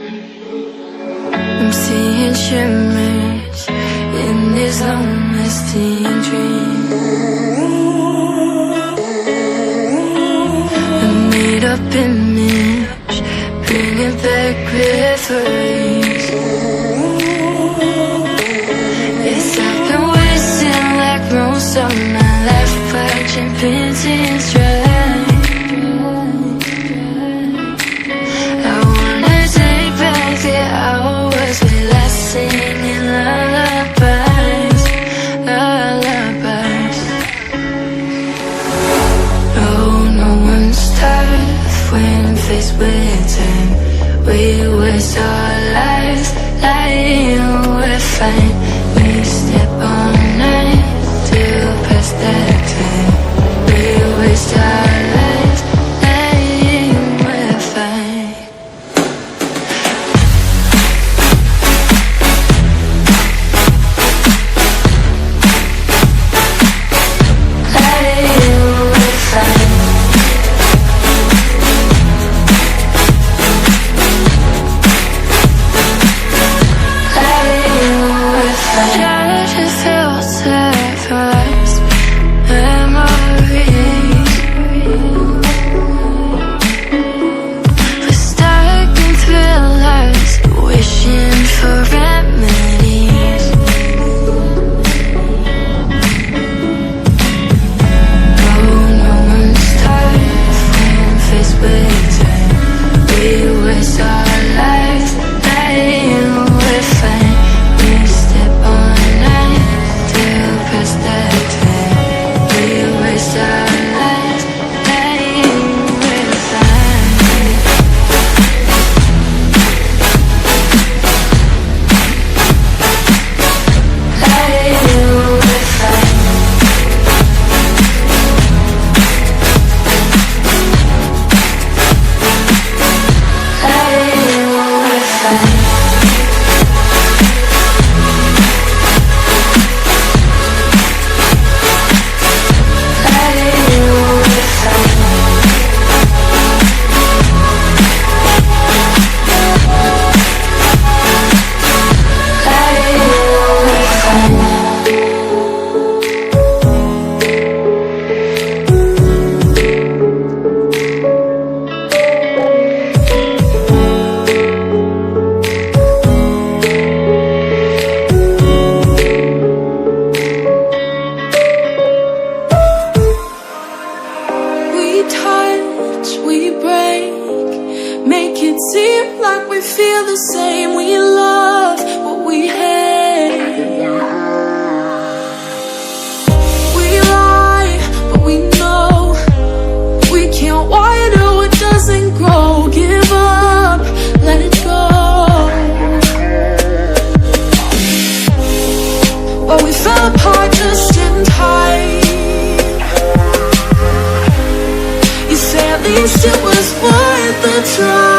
I'm seeing shimmers in this long-lasting dream. A made-up image, bringing back reveries. Yes, I've been wasting like most of my life, watching paintings dry. I wanna take back the hours we last singing lullabies, lullabies. No one's tough when faced with time. We waste our lives lying, we're fine. We step all night to pass that time. We waste our lives lying, we're fine. Lying, we're fine. We break, make it seem like we feel the same. We love what we hate. We lie, but we know we can't water what doesn't grow. Give up, let it go. But we fell apart just in time. At least it was worth the try.